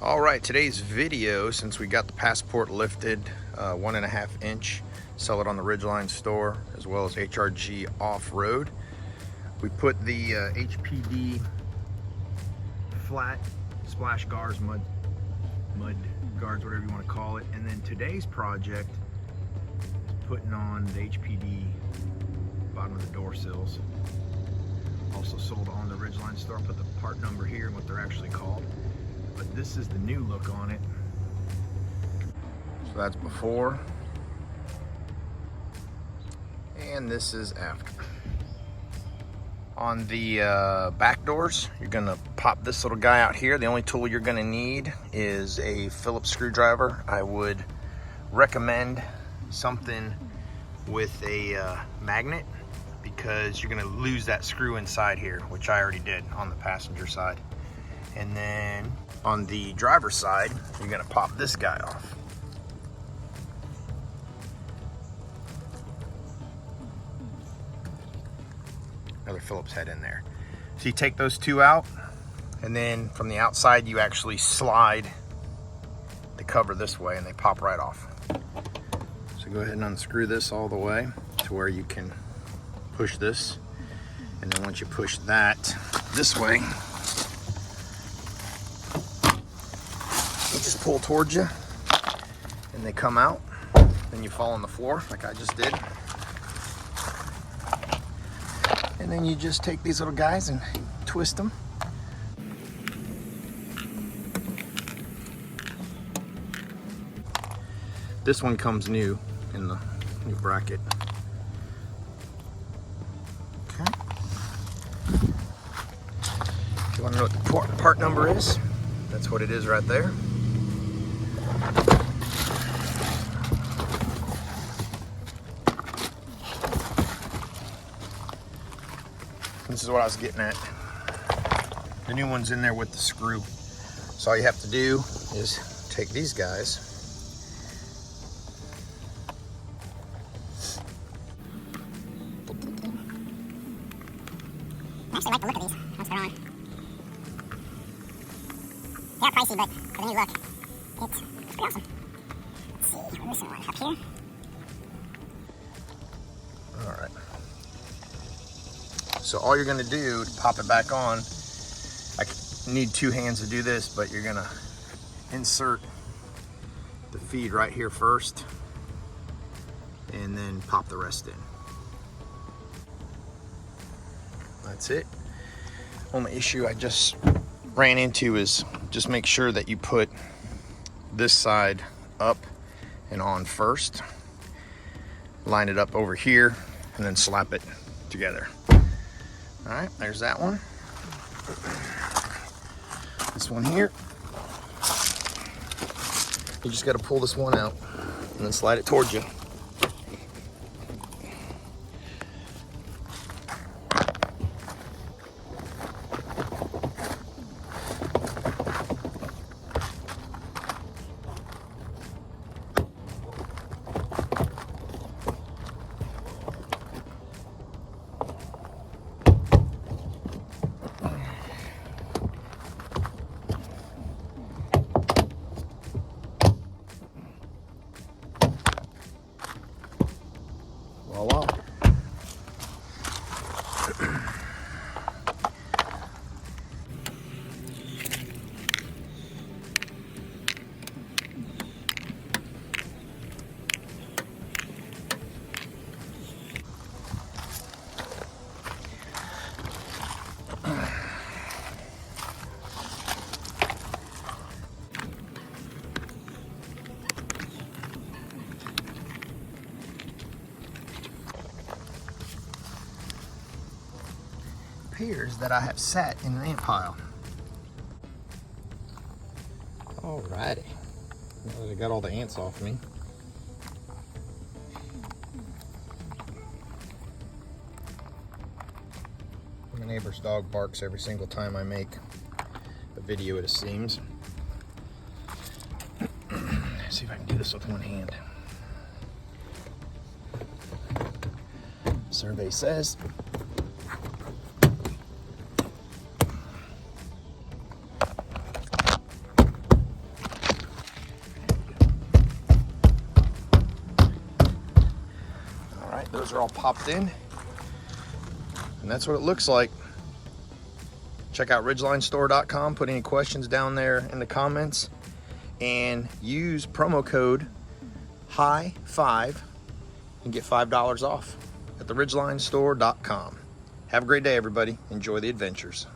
All right, today's video, since we got the Passport lifted 1.5 inch, sell it on the Ridgeline store, as well as HRG off-road. We put the HPD flat splash guards, mud guards, whatever you want to call it. And then today's project is putting on the HPD bottom of the door sills. Also sold on the Ridgeline store. I'll put the part number here and what they're actually called. But this is the new look on it. So that's before. And this is after. On the back doors, you're gonna pop this little guy out here. The only tool you're gonna need is a Phillips screwdriver. I would recommend something with a magnet, because you're gonna lose that screw inside here, which I already did on the passenger side. And then on the driver's side, you're gonna pop this guy off. Another Phillips head in there. So you take those two out, and then from the outside, you actually slide the cover this way and they pop right off. So go ahead and unscrew this all the way to where you can push this. And then once you push that this way, you just pull towards you and they come out. Then you fall on the floor like I just did. And then you just take these little guys and twist them. This one comes new in the new bracket. Okay. If you want to know what the part number is, that's what it is right there. This is what I was getting at. The new one's in there with the screw. So all you have to do is take these guys. I actually like the look of these once they're on. They are pricey, but for the new look, it's pretty awesome. Let's see, we're missing one up here. All right. So all you're gonna do to pop it back on, I need two hands to do this, but you're gonna insert the feed right here first and then pop the rest in. That's it. Only issue I just ran into is just make sure that you put this side up and on first. Line it up over here and then slap it together. All right, there's that one. This one here. You just got to pull this one out and then slide it towards you. Voila. Appears that I have sat in an ant pile. Alrighty, now that I got all the ants off me, my neighbor's dog barks every single time I make a video, it seems. Let's see if I can do this with one hand. Survey says right, those are all popped in. And that's what it looks like. Check out ridgelinestore.com. Put any questions down there in the comments. And use promo code HIGH5 and get $5 off at the ridgelinestore.com. Have a great day, everybody. Enjoy the adventures.